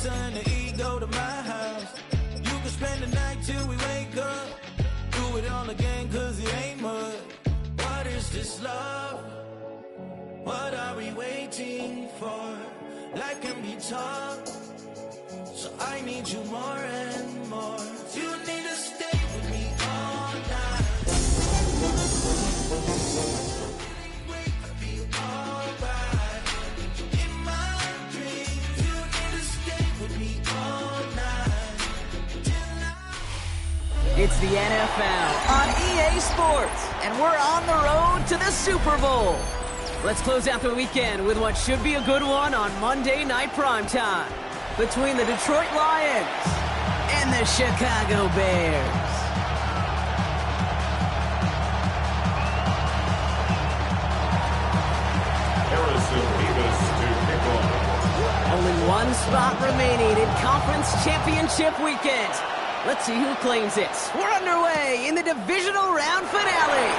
something to eat, go to my house. You can spend the night till we wake up. Do it all again, cause it ain't mud. What is this love? What are we waiting for? Life can be tough, so I need you more and more. You need to stay with me all night. Wait, I'll be alright. In my dreams, you need to stay with me all night. It's the NFL on EA Sports, and we're on the road to the Super Bowl. Let's close out the weekend with what should be a good one on Monday Night Primetime between the Detroit Lions and the Chicago Bears. Harrison Davis to kick off. Only one spot remaining in Conference Championship weekend. Let's see who claims it. We're underway in the divisional round finale.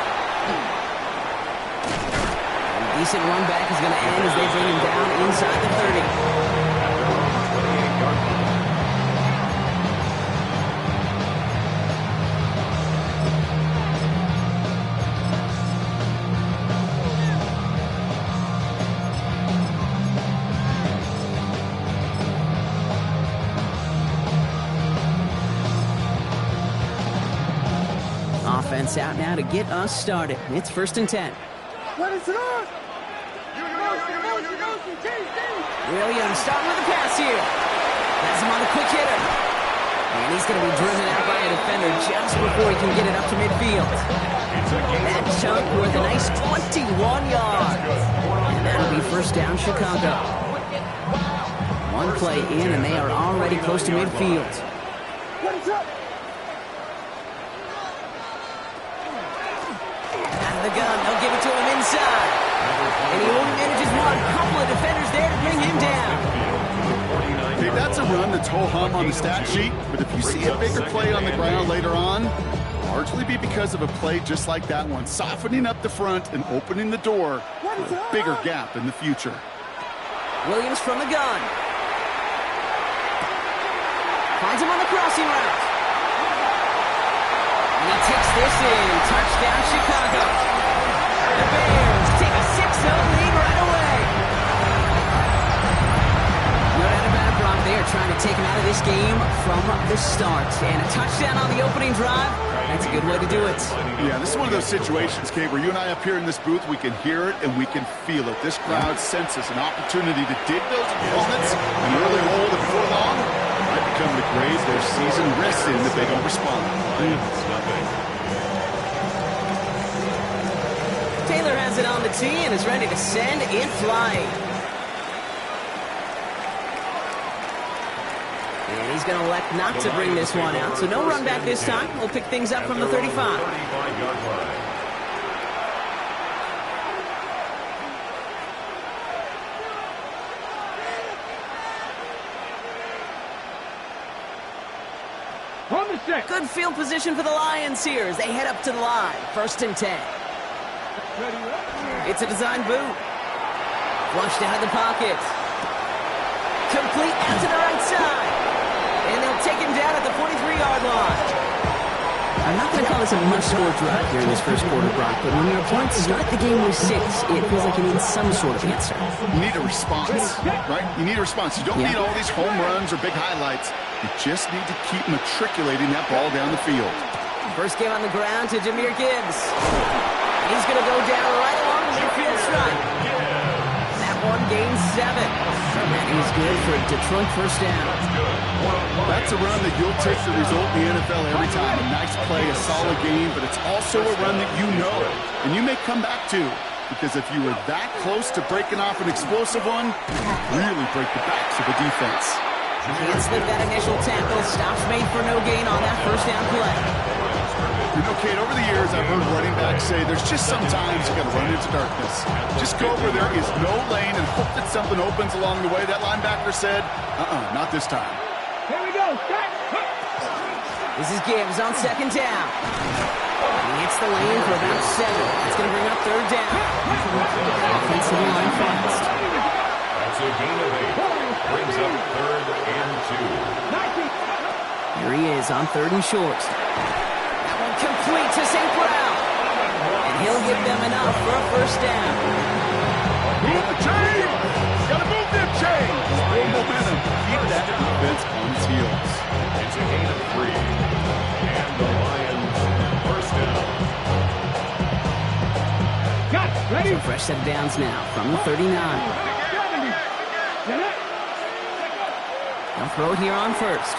Decent run back is going to end as they bring him down inside the 30. Offense out now to get us started. It's 1st and 10. What is it on? Williams starting with a pass here. Has him on the quick hitter. And he's going to be driven out by a defender just before he can get it up to midfield. That chunk worth a nice 21 yards. And that'll be 1st down Chicago. One play in and they are already close to midfield. What is up? Out of the gun, they'll give it to him inside. And he only manages one. Couple of defenders there to bring him down. Hey, that's a run that's ho-hum on the stat sheet, but if you see a bigger play on the ground later on, largely be because of a play just like that one, softening up the front and opening the door for a bigger gap in the future. Williams from the gun. Finds him on the crossing route. And he takes this in. Touchdown, Chicago. The Bears take a 6-0 lead right away. No doubt about it, Brock. They are trying to take him out of this game from the start. And a touchdown on the opening drive, that's a good way to do it. Yeah, this is one of those situations, Kate, where you and I up here in this booth, we can hear it and we can feel it. This crowd senses an opportunity to dig those opponents an early hole that before long might become the grave their season rests in if they don't respond. Taylor has it on the tee and is ready to send it flying. And he's going to elect not to bring this one out, so no run back this time. We'll pick things up from the 35. Good field position for the Lions here as they head up to the line. 1st and 10. It's a design boot. Flushed out of the pocket. Complete out to the right side. And they'll take him down at the 43-yard line. I'm not going to call this a must-score drive here in this first quarter, Brock, but when your opponents start the game with 6, it feels like you need some sort of answer. You need a response, right? You need a response. You don't need all these home runs or big highlights. You just need to keep matriculating that ball down the field. First game on the ground to Jahmyr Gibbs. He's going to go down right along the midfield stripe. That one gains 7. That is good for a Detroit 1st down. That's a run that you'll take the result in the NFL every time. A nice play, a solid game, but it's also a run that you know and you may come back to, because if you were that close to breaking off an explosive one, you really break the backs of the defense. Can't slip that initial tackle. Stops made for no gain on that 1st down play. You know, Kate, over the years I've heard running backs say there's just sometimes you got to run into darkness. Just go where there is no lane and hope that something opens along the way. That linebacker said, not this time. Here we go. This is Gibbs on 2nd down. He hits the lane for about 7. It's going to bring up 3rd down. Offensive line fast. That's a gain of 8. Brings up 3rd and Here he is on 3rd and short. That one complete to St. Brown. And he'll give them enough for a first down. Move the chain! Gotta move them chains! Build momentum. Keep that defense on its heels. It's a gain of 3. And the Lions, first down. Got it. Ready? So fresh set of downs now from the 39. They'll throw it here on 1st.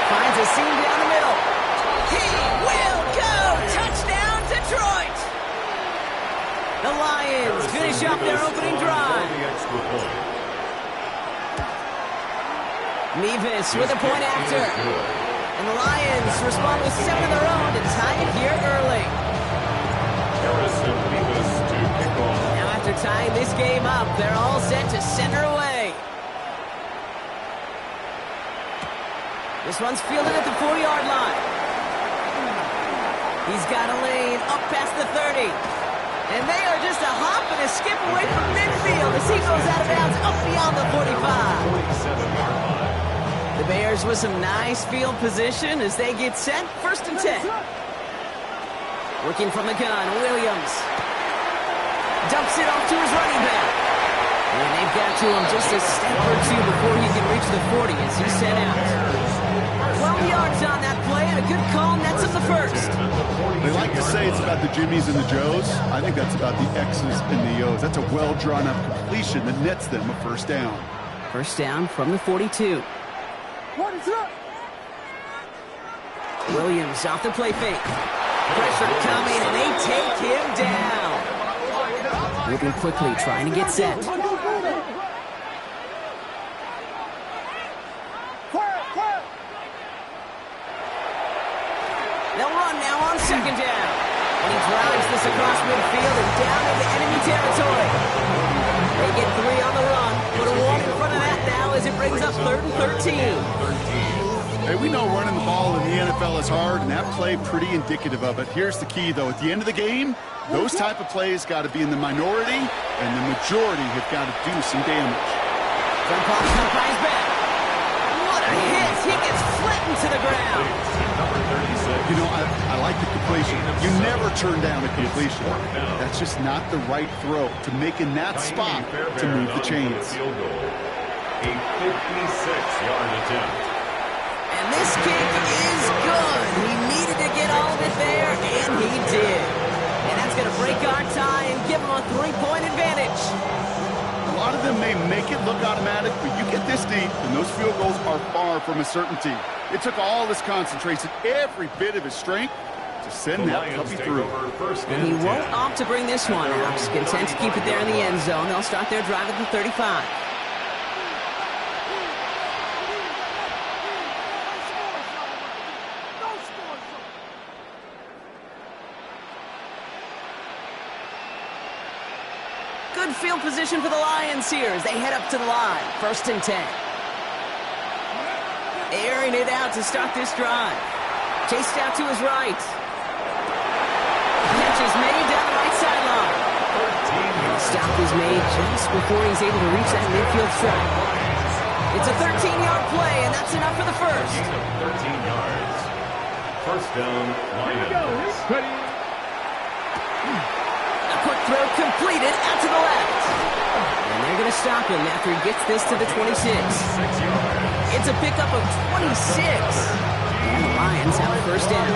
Finds a seam down the middle. He will go! Touchdown, Detroit! The Lions finish off their opening drive. Nevis with a point after. And the Lions respond with 7 of their own to tie it here early. Harrison Nevis to kick off. Now after tying this game up, they're all set to center away. This one's fielded at the 4-yard line. He's got a lane up past the 30. And they are just a hop and a skip away from midfield as he goes out of bounds up beyond the 45. 47-yard line. The Bears with some nice field position as they get set. 1st and 10. Working from the gun, Williams. Dumps it off to his running back. And they've got to him just a step or two before he can reach the 40 as he's sent out. 12 yards on that play and a good call nets him the 1st. They like to say it's about the Jimmies and the Joes. I think that's about the X's and the O's. That's a well-drawn-up completion that nets them a 1st down. 1st down from the 42. What is up? Williams off the play fake. Pressure coming, and they take him down. Moving quickly, trying to get set. They'll run now on 2nd down. And he drives this across midfield and down into enemy territory. They get 3 on the run. Put a 1 in front of that now as it brings up 3rd and 13. Hey, we know running the ball in the NFL is hard, and that play pretty indicative of it. Here's the key, though. At the end of the game, those type of plays got to be in the minority, and the majority have got to do some damage. John Paul comes back. What a hit! He gets flattened to the ground. You know, I like the completion. You never turn down a completion. That's just not the right throw to make in that spot to move the chains. A 56-yard attempt. And this kick is good. He needed to get all of it there, and he did. And that's going to break our tie and give him a 3-point advantage. A lot of them may make it look automatic, but you get this deep, and those field goals are far from a certainty. It took all his concentration, every bit of his strength, to send that puppy through. And he won't opt to bring this one out. He's content to keep it there in the end zone. They'll start their drive at the 35. Good field position for the Lions here as they head up to the line. 1st and 10. Airing it out to start this drive. Chased out to his right. Catch is made down the right sideline. The stop is made just before he's able to reach that midfield strike. It's a 13-yard play, and that's enough for the 1st. 13 yards. 1st down, Lions. A quick throw completed out to the left. And they're going to stop him after he gets this to the 26. 6 yards. It's a pickup of 26. And the Lions have a 1st down.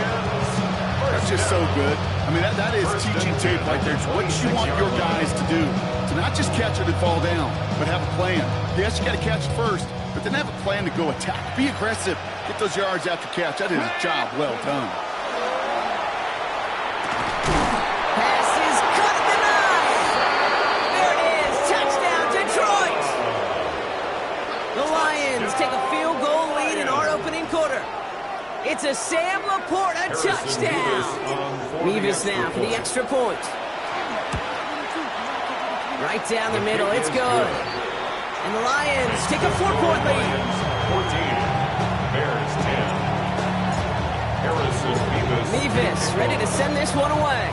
That's just so good. I mean, that is teaching tape right there. It's what you want your guys to do. To not just catch it and fall down, but have a plan. Yes, you got to catch it first, but then have a plan to go attack. Be aggressive. Get those yards after catch. That is a job well done. Pass is cut at the 9. There it is. Touchdown, Detroit. The Lions take a field goal lead in our opening quarter. It's a Sam Laporta touchdown. Nevis now for the extra point. Right down the middle. It's good. And the Lions take a 4-point lead. 14. Bears 10. Harrison Nevis ready to send this one away.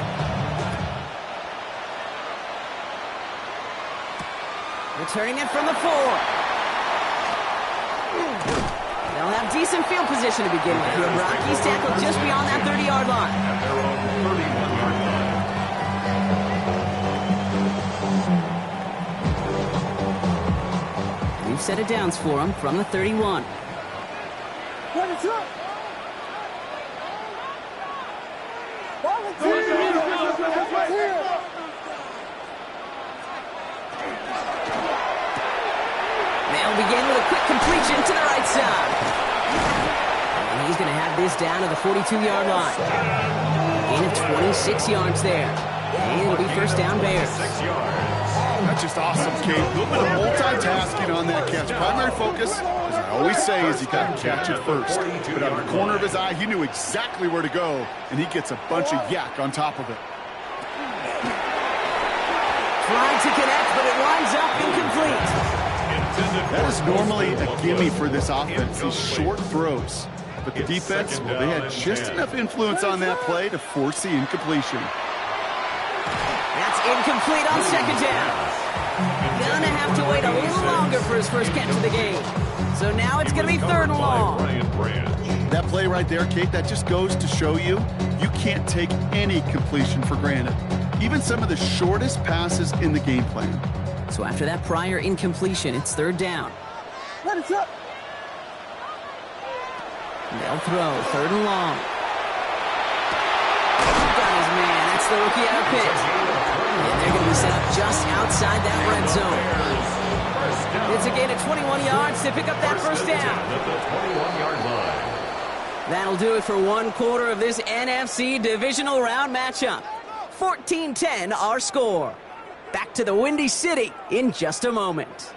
Returning it from the 4. They'll have decent field position to begin with here, Brock. He's tackled just beyond that 30-yard line. At their own 31-yard line. We've set it downs for him from the 31. They'll begin with a quick completion to the right side. And he's going to have this down to the 42-yard line. Gain of 26 yards there. And it'll be first down Bears. 6 yards. That's just awesome, Kate. A little bit of multitasking on that catch. Primary focus, as I always say, is you got to catch it first. But out of the corner of his eye, he knew exactly where to go, and he gets a bunch of yak on top of it. Trying to connect, but it winds up incomplete. That is normally a gimme for this offense, these short throws. But the defense, well, they had just enough influence on that play to force the incompletion. That's incomplete on second down. Gonna have to wait a little longer for his first catch of the game. So now it's gonna be third and long. That play right there, Kate, that just goes to show you, you can't take any completion for granted. Even some of the shortest passes in the game plan. So after that prior incompletion, it's third down. Let it up. They'll throw, third and long. Got his man, that's the rookie out of pitch. And they're gonna be set up just outside that red zone. It's a gain of 21 yards to pick up that first down. That'll do it for one quarter of this NFC divisional round matchup. 14-10 our score. Back to the Windy City in just a moment.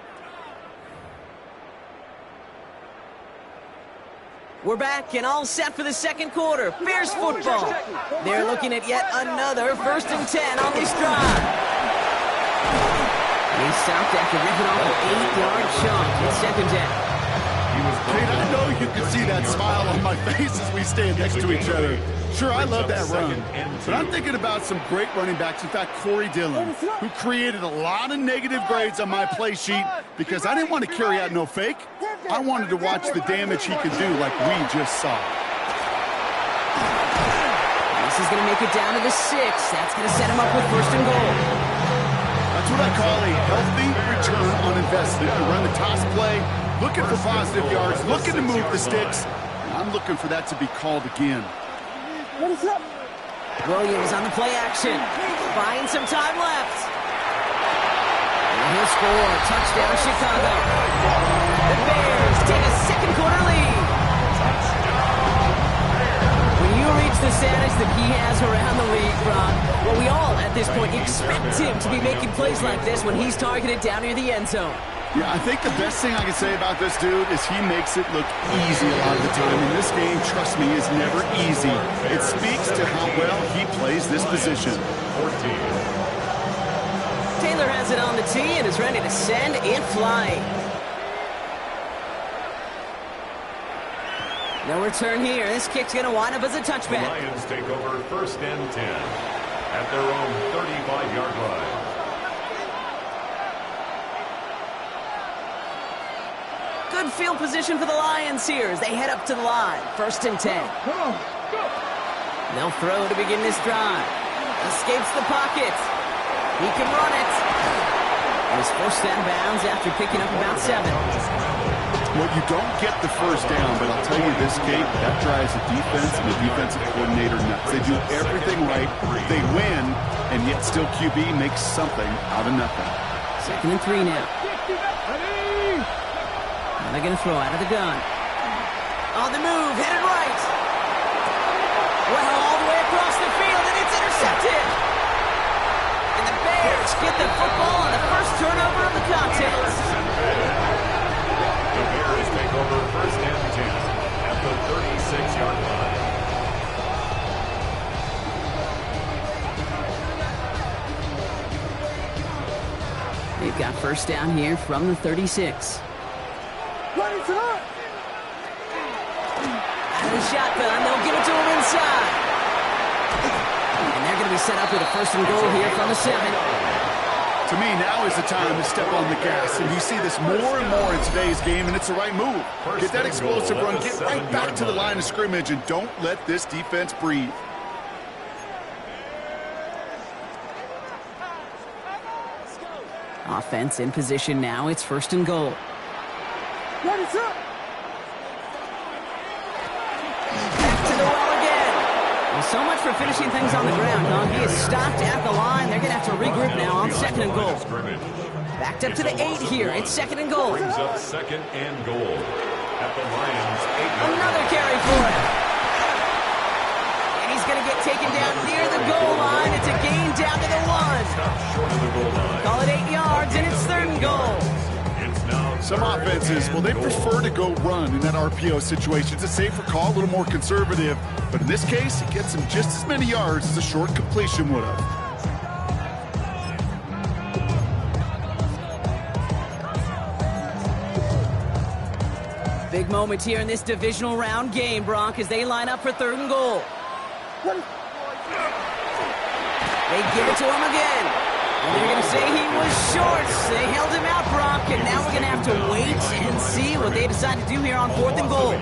We're back and all set for the second quarter. Bears football. They're looking at yet another 1st and 10 on this drive. They stopped after ripping off an 8-yard chunk in second down. Kate, I know you can see that smile on my face as we stand next to each other. Sure, I love that run, but I'm thinking about some great running backs. In fact, Corey Dillon, who created a lot of negative grades on my play sheet because I didn't want to carry out no fake. I wanted to watch the damage he could do like we just saw. This is going to make it down to the 6. That's going to set him up with first and goal. That's what I call a healthy return on investment. You run the toss play, looking for positive yards, looking to move the sticks. And I'm looking for that to be called again. Williams on the play action. Buying some time left. And he'll score. Touchdown, Chicago. The Bears take a second quarter lead. When you reach the status that he has around the league, Brock, well, we all at this point expect him to be making plays like this when he's targeted down near the end zone. Yeah, I think the best thing I can say about this dude is he makes it look easy a lot of the time. And this game, trust me, is never easy. It speaks to how well he plays this position. Taylor has it on the tee and is ready to send it flying. No return here. This kick's going to wind up as a touchback. The Lions take over 1st and 10 at their own 35-yard line. Good field position for the Lions here as they head up to the line. 1st and 10. They'll throw to begin this drive. Escapes the pocket. He can run it. And he's forced out of bounds after picking up about 7. Well, you don't get the first down, but I'll tell you this, Kate, that drives the defense and the defensive coordinator nuts. They do everything right. They win, and yet still QB makes something out of nothing. 2nd and 3 now. Now they're going to throw out of the gun. On the move, headed right. Well, all the way across the field, and it's intercepted. And the Bears get the football on the first turnover of the contest. The Bears take over 1st and 10 at the 36-yard line. They've got first down here from the 36. Out of the shotgun, they'll give it to him inside. And they're going to be set up with a 1st and goal here from the 7. To me, now is the time to step on the gas, and you see this more and more in today's game, and it's the right move. Get that explosive run, get right back to the line of scrimmage, and don't let this defense breathe. Offense in position now. It's 1st and goal. Ready, set. Back to the well again. Well, so much for finishing things on the ground, huh? He is stopped at the line. They're going to have to regroup now on 2nd and goal. Backed up to the 8 here. It's 2nd and goal. Brings up 2nd and goal at the Lions' 8-yard line. Another carry for him. And he's going to get taken down near the goal line. It's a gain down to the 1. Short of the goal line. Call it 8 yards, and it's 3rd and goal. It's now Some offenses, well, they prefer to go run in that RPO situation. It's a safer call, a little more conservative. But in this case, it gets him just as many yards as a short completion would have. Big moment here in this divisional round game, Brock, as they line up for 3rd and goal. They give it to him again. And they're going to say he was short. They held him out, Brock, and now we're going to have to wait and see what they decide to do here on 4th and goal.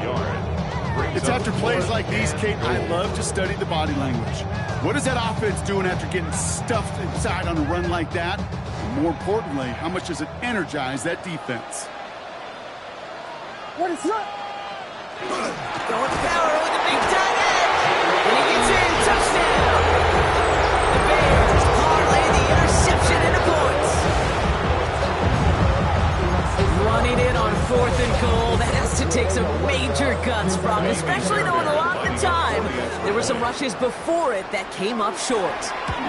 It's after plays like these, Kate, I love to study the body language. What is that offense doing after getting stuffed inside on a run like that? And more importantly, how much does it energize that defense? Ready, set. Going power with a big tight end. And he gets in. Touchdown. The Bears parlay the interception into points. Running it on 4th and goal. That has to take some major guts from, especially though a lot of the time there were some rushes before it that came up short.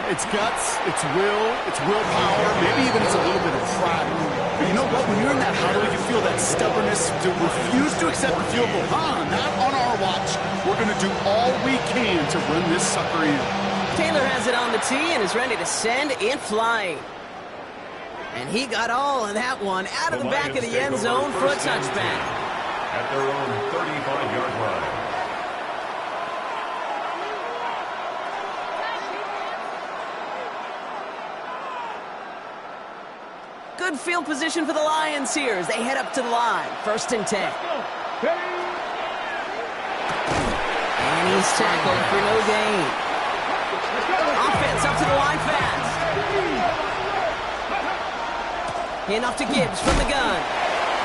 It's guts, it's will, it's willpower, maybe even it's a little bit of pride. But you know what? When you're in that huddle, you feel that stubbornness to refuse to accept the field goal. Not on our watch. We're going to do all we can to run this sucker in. Taylor has it on the tee and is ready to send it flying. And he got all of that one out of the back of the end zone for a touchback. At their own 35-yard line. Good field position for the Lions here as they head up to the line. 1st and 10. And he's tackled for no gain. Offense up to the line fast. Handoff to Gibbs from the gun.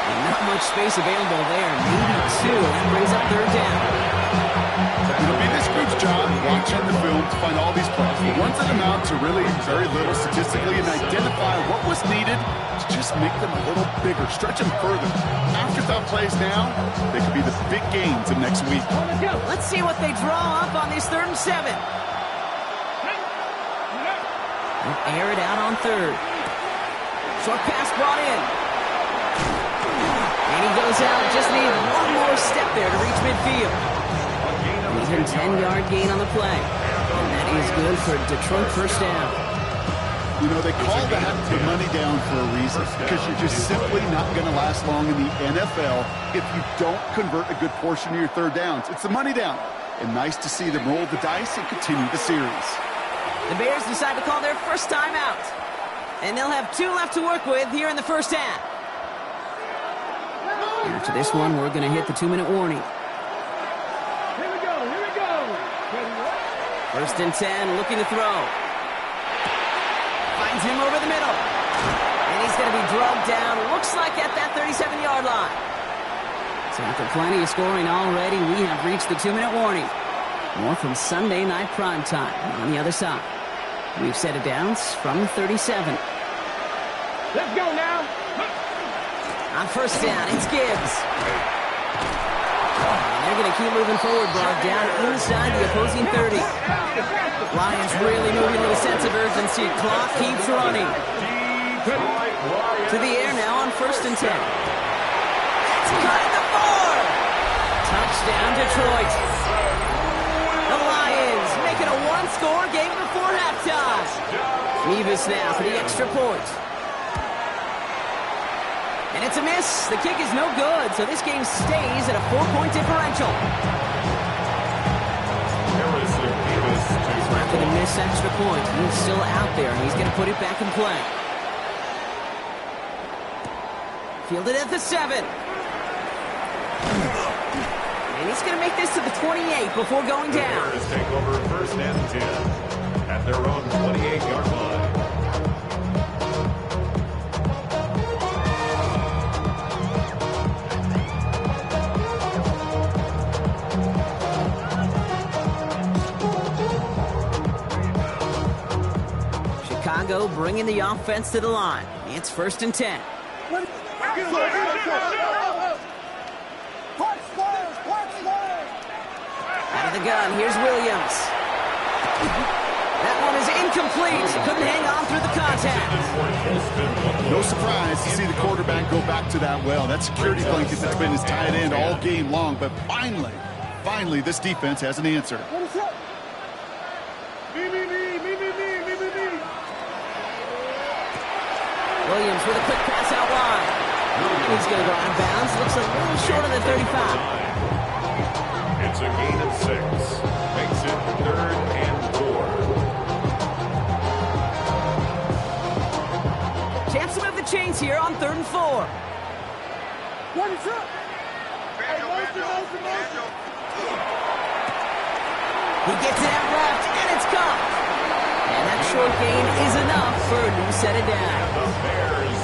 And not much space available there. Maybe 2. That brings up 3rd down. It'll be this group's job watching the film to find all these plays. The ones that amount to really very little statistically and identify what was needed to just make them a little bigger, stretch them further. Afterthought plays now, they could be the big gains of next week. Let's see what they draw up on this 3rd and 7. They'll air it out on 3rd. Short pass brought in. And he goes out. Just needed one more step there to reach midfield. He's a 10-yard gain on the play. And that is good for Detroit 1st down. You know, they call that the money down for a reason, because you're just simply not going to last long in the NFL if you don't convert a good portion of your 3rd downs. It's the money down. And nice to see them roll the dice and continue the series. The Bears decide to call their first time out. And they'll have 2 left to work with here in the 1st half. After this one, we're going to hit the 2-minute warning. Here we go. 1st and 10, looking to throw. Finds him over the middle. And he's going to be drugged down, looks like at that 37-yard line. So after plenty of scoring already, we have reached the 2-minute warning. More from Sunday Night Primetime on the other side. We've set it down from 37. Let's go now. On 1st down, it's Gibbs. And they're going to keep moving forward, Brock, down inside the opposing 30. Lions really moving with a sense of urgency. Clock keeps running. To the air now on 1st and 10. It's cut at the 4. Touchdown, Detroit. The Lions making a one-score game before halftime. Nevis now for the extra point. And it's a miss. The kick is no good, so this game stays at a 4-point differential. So after the missed extra point, he's still out there, and he's going to put it back in play. Fielded at the 7. And he's going to make this to the 28 before going The down. Bears take over first and 10 at their own 28-yard line. Chicago bringing the offense to the line. It's first and 10. Out of the gun, here's Williams. That one is incomplete. Couldn't hang on through the contact. No surprise to see the quarterback go back to that well. That security blanket that's been his tight end all game long. But finally, this defense has an answer. Williams with a quick pass out wide. He's going to go out of bounds. Looks a little short of the 35. It's a gain of 6. Makes it 3rd and 4. Chance to move the chains here on 3rd and 4. He gets it out left, and it's caught. And that short gain is enough for a new set of downs. The Bears.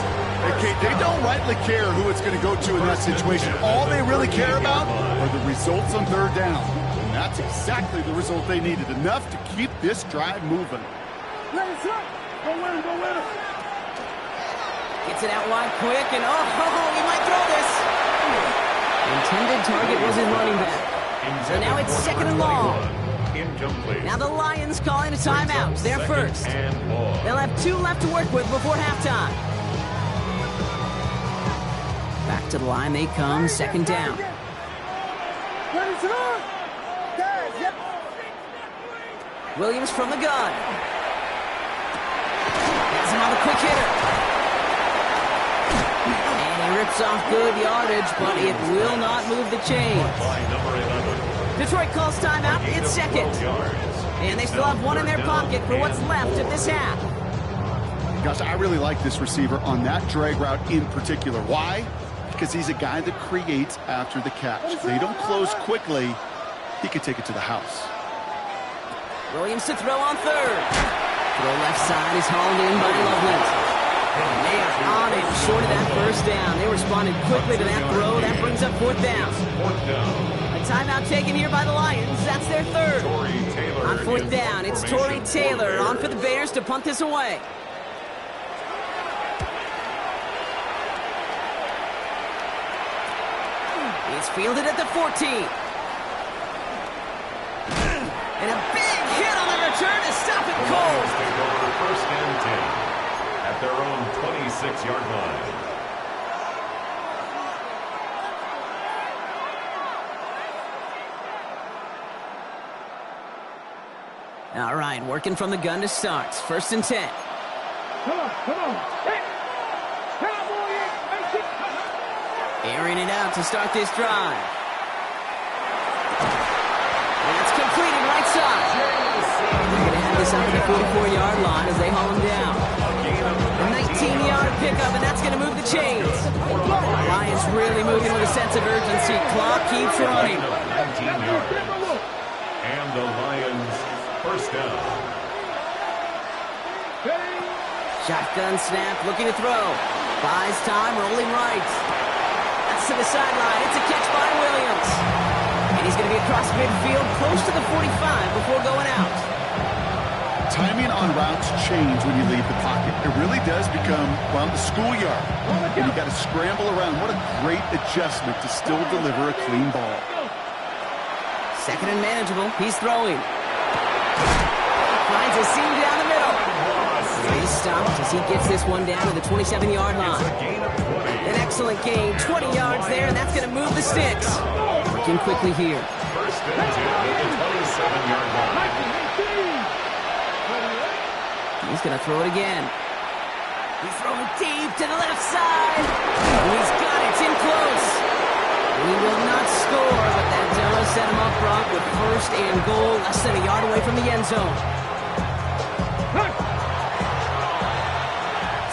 Okay, they don't rightly care who it's going to go to in that situation. All they really care about are the results on 3rd down. And that's exactly the result they needed. Enough to keep this drive moving. Gets it out wide quick, and he might throw this. Intended target was his running back. So now it's 2nd and long. Incomplete. Now the Lions calling a timeout. They're first. They'll have 2 left to work with before halftime. Back to the line they come, 2nd down. Williams from the gun. Has him on the quick hitter. And he rips off good yardage, but it will not move the chains. By number 11. Detroit calls timeout. It's 2nd. And they still have 1 in their pocket for what's left of this half. Gosh, I really like this receiver on that drag route in particular. Why? Because he's a guy that creates after the catch. If they don't close quickly, he could take it to the house. Williams to throw on 3rd. Throw left side is hauled in by Loveland. And they are on it, short of that 1st down. They responded quickly to that throw. That brings up 4th down. 4th down. A timeout taken here by the Lions. That's their 3rd. Tory Taylor On 4th in down, it's Tory formation. Taylor on for the Bears to punt this away. It's fielded at the 14. And a big hit on the return to stop it cold. Take over first and 10 at their own 26-yard line. All right, working from the gun to start. 1st and 10. Come on. Hey, cowboy, Airing it out to start this drive. And it's completed right side. They're going to have this up to the 44-yard line as they haul him down. A 19-yard pickup, and that's going to move the chains. Lions really moving with a sense of urgency. Clock keeps running. 19 yards. And the Lions first down. Shotgun snap, looking to throw. Buys time, rolling right. That's to the sideline. It's a catch by Williams. And he's going to be across midfield, close to the 45 before going out. Timing on routes change when you leave the pocket. It really does become, well, the schoolyard. And you got to scramble around. What a great adjustment to still deliver a clean ball. 2nd and manageable. He's throwing. Finds a seam down the middle. He's stopped as he gets this one down to the 27-yard line. An excellent gain. 20 yards there, and that's going to move the sticks. Working quickly here. First and 10 at the 27-yard line. He's going to throw it again. He's throwing deep to the left side. And he's got it. It's in close. He will not score, but that does set him up, Brock, with 1st and goal, less than a yard away from the end zone.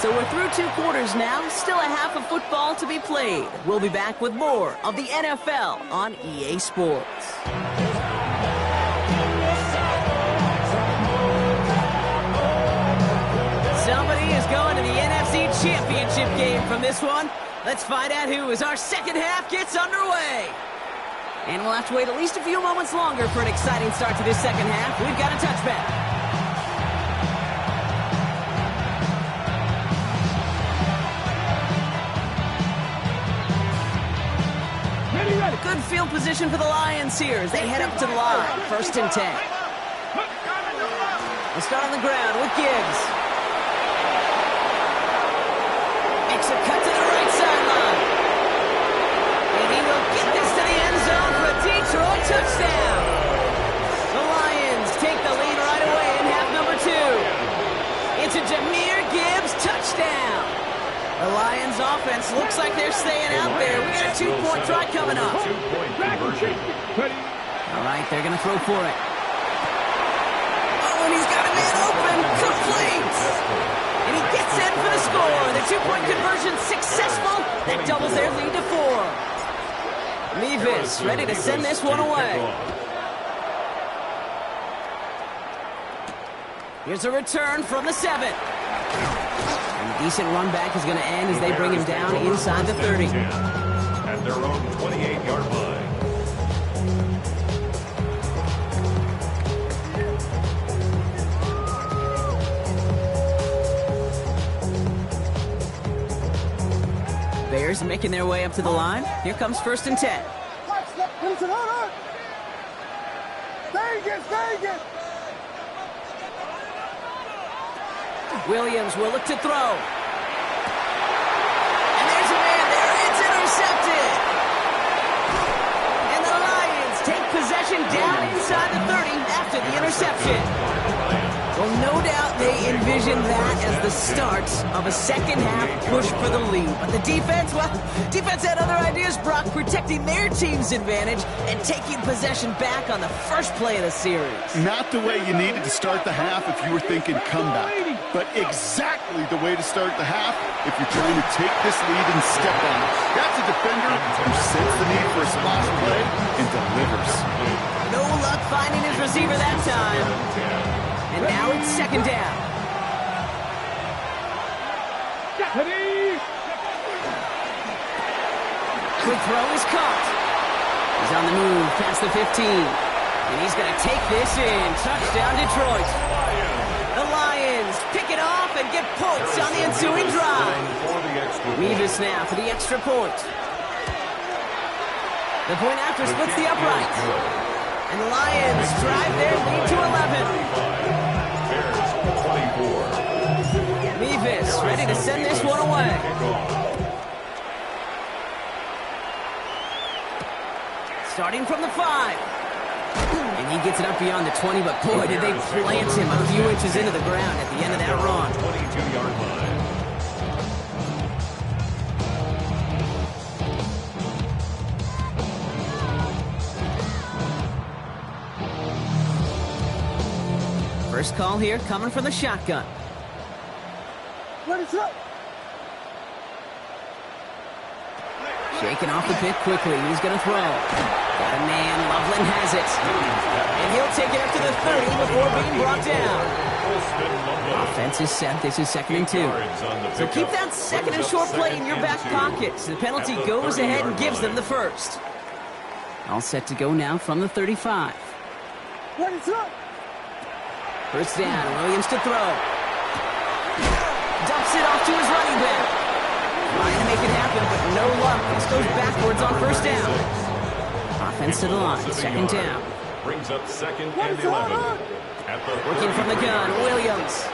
So So we're through 2 quarters now, still a half of football to be played. We'll be back with more of the NFL on EA Sports. Somebody is going to the NFC Championship game from this one. Let's find out who as our second half gets underway. And we'll have to wait at least a few moments longer for an exciting start to this second half. We've got a touchback. Good field position for the Lions here as they head up to the line. 1st and 10. They start on the ground with Gibbs. Makes a cut to the right sideline. And he will get this to the end zone for a Detroit touchdown. The Lions take the lead right away in half number 2. It's a Jahmyr Gibbs touchdown. The Lions offense looks like they're staying out there. We got a 2-point try coming up. All right, they're going to throw for it. Oh, and he's got a man open. Complete. And he gets in for the score. The 2-point conversion successful. That doubles their lead to 4. Mevis ready to send this one away. Here's a return from the 7. Decent run back is going to end as they bring him down inside the 30. At their own 28-yard line. Bears making their way up to the line. Here comes 1st and 10. Williams will look to throw. And there's a man there. It's intercepted. And the Lions take possession down inside the 30 after the interception. Well, no doubt they envisioned that as the start of a second half push for the lead. But the defense, well, defense had other ideas, Brock, protecting their team's advantage and taking possession back on the first play of the series. Not the way you needed to start the half if you were thinking comeback, but exactly the way to start the half if you're trying to take this lead and step on it. That's a defender who senses the need for a splash play and delivers. No luck finding his receiver that time. And now it's 2nd down. Quick throw is caught. He's on the move past the 15. And he's going to take this in. Touchdown, Detroit. The Lions pick it off and get points on the ensuing drive. Mevis now for the extra point. The point after splits the uprights. And the Lions drive their lead to 11. Mevis ready to send this one away. Starting from the 5. And he gets it up beyond the 20, but boy, did they plant him a few inches into the ground at the end of that run. 22-yard line. First call here coming from the shotgun. Shaking off the pick quickly. He's going to throw. Got a man. Loveland has it. And he'll take it up to the 30 before being brought down. Offense is set. This is 2nd and 2. So keep that 2nd and short play in your back pocket. So the penalty goes ahead and gives them the first. All set to go now from the 35. First down. Williams to throw. Dumps it off to his running back. Trying to make it happen, but no luck. This goes backwards on 1st down. Offense to the line, 2nd down. Brings up 2nd and 11. Working from the gun, Williams.